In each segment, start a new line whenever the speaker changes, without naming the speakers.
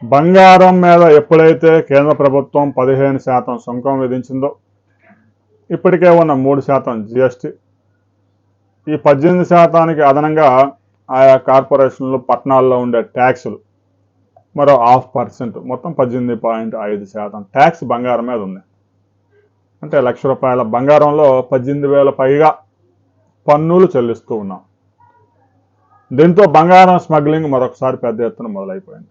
బంగారం మీద ఎప్పుడైతే కేంద్ర ప్రభుత్వం 15% సుంకం విధించిందో, ఇప్పటికే ఉన్న 3% జిఎస్టీ, ఈ 18%కి అదనంగా ఆయా కార్పొరేషన్లు పట్టణాల్లో ఉండే ట్యాక్సులు మరో 0.5%, మొత్తం 18.5% ట్యాక్స్ బంగారం మీద ఉంది. అంటే ₹1,00,000 బంగారంలో 18,000 పైగా పన్నులు చెల్లిస్తూ ఉన్నాం. దీంతో బంగారం స్మగ్లింగ్ మరొకసారి పెద్ద ఎత్తున మొదలైపోయింది.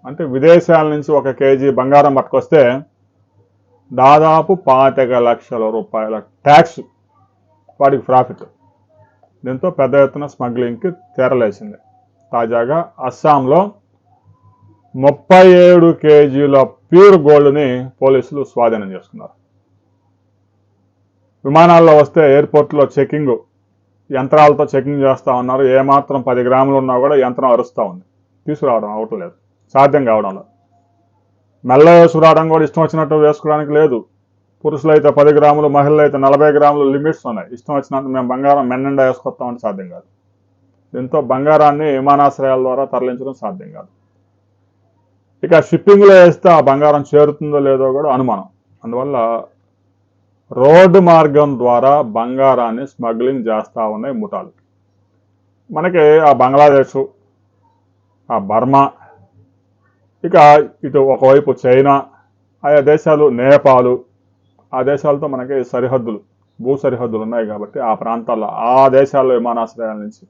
అంటే విదేశాల నుంచి 1 కేజీ బంగారం పట్టుకొస్తే దాదాపు ₹25,00,000 ట్యాక్స్ వాడికి ప్రాఫిట్. దీంతో పెద్ద ఎత్తున స్మగ్లింగ్కి తెరలేసింది. తాజాగా అస్సాంలో 37 కేజీల ప్యూర్ గోల్డ్ని పోలీసులు స్వాధీనం చేసుకున్నారు. విమానాల్లో వస్తే ఎయిర్పోర్ట్లో చెకింగ్ యంత్రాలతో చెకింగ్ చేస్తూ ఉన్నారు. ఏమాత్రం 10 గ్రాములు ఉన్నా కూడా యంత్రం అరుస్తూ ఉంది. తీసుకురావడం అవట్లేదు, సాధ్యం కావడం లేదు. మెల్ల వేసుకురావడం కూడా ఇష్టం వచ్చినట్టు వేసుకోవడానికి లేదు. పురుషులు అయితే 10 గ్రాములు, మహిళలు అయితే 40 గ్రాములు లిమిట్స్ ఉన్నాయి. ఇష్టం వచ్చినట్టు మేము బంగారం మెన్నిండా వేసుకొస్తామంటే సాధ్యం కాదు. దీంతో బంగారాన్ని విమానాశ్రయాల ద్వారా తరలించడం సాధ్యం కాదు. ఇక షిప్పింగ్లో వేస్తే ఆ బంగారం చేరుతుందో లేదో కూడా అనుమానం. అందువల్ల రోడ్డు మార్గం ద్వారా బంగారాన్ని స్మగ్లింగ్ చేస్తూ ఉన్నాయి ముఠాలు. మనకి ఆ బంగ్లాదేశ్, ఆ బర్మా, ఇక ఇటు ఒకవైపు చైనా, ఆయా దేశాలు, నేపాలు, ఆ దేశాలతో మనకి సరిహద్దులు, భూ సరిహద్దులు ఉన్నాయి కాబట్టి ఆ ప్రాంతాల్లో, ఆ దేశాల్లో విమానాశ్రయాల నుంచి,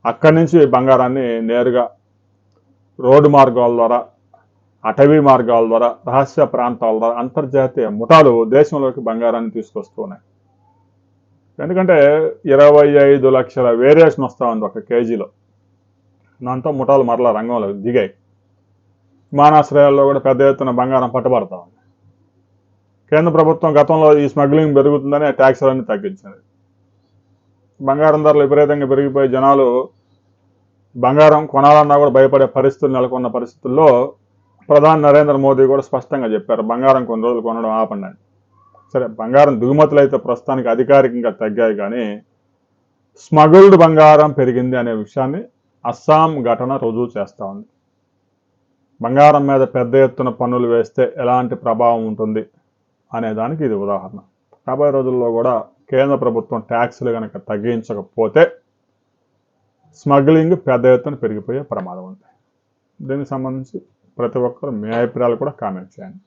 అక్కడి నుంచి బంగారాన్ని నేరుగా రోడ్డు మార్గాల ద్వారా, అటవీ మార్గాల ద్వారా, రహస్య ప్రాంతాల ద్వారా అంతర్జాతీయ ముఠాలు దేశంలోకి బంగారాన్ని తీసుకొస్తూ ఉన్నాయి. ఎందుకంటే 25 లక్షల వేరియేషన్ వస్తూ ఉంది 1 కేజీలో. దాంతో ముఠాలు మరలా రంగంలో దిగాయి. విమానాశ్రయాల్లో కూడా పెద్ద ఎత్తున బంగారం పట్టుబడతా ఉంది. కేంద్ర ప్రభుత్వం గతంలో ఈ స్మగ్లింగ్ పెరుగుతుందని ట్యాక్సులన్నీ తగ్గించింది. బంగారం ధరలు విపరీతంగా పెరిగిపోయి జనాలు బంగారం కొనాలన్నా కూడా భయపడే పరిస్థితులు నెలకొన్న పరిస్థితుల్లో ప్రధాని నరేంద్ర మోదీ కూడా స్పష్టంగా చెప్పారు, బంగారం కొన్ని రోజులు కొనడం ఆపండి అని. సరే, బంగారం దిగుమతులు అయితే ప్రస్తుతానికి అధికారికంగా తగ్గాయి, కానీ స్మగుల్డ్ బంగారం పెరిగింది అనే విషయాన్ని అస్సాం ఘటన రుజువు చేస్తూ ఉంది. బంగారం మీద పెద్ద ఎత్తున పన్నులు వేస్తే ఎలాంటి ప్రభావం ఉంటుంది అనే దానికి ఇది ఉదాహరణ. రాబోయే రోజుల్లో కూడా కేంద్ర ప్రభుత్వం ట్యాక్సులు కనుక తగ్గించకపోతే స్మగ్లింగ్ పెద్ద ఎత్తున పెరిగిపోయే ప్రమాదం ఉంది. దీనికి సంబంధించి ప్రతి ఒక్కరు మీ అభిప్రాయాలు కూడా కామెంట్ చేయండి.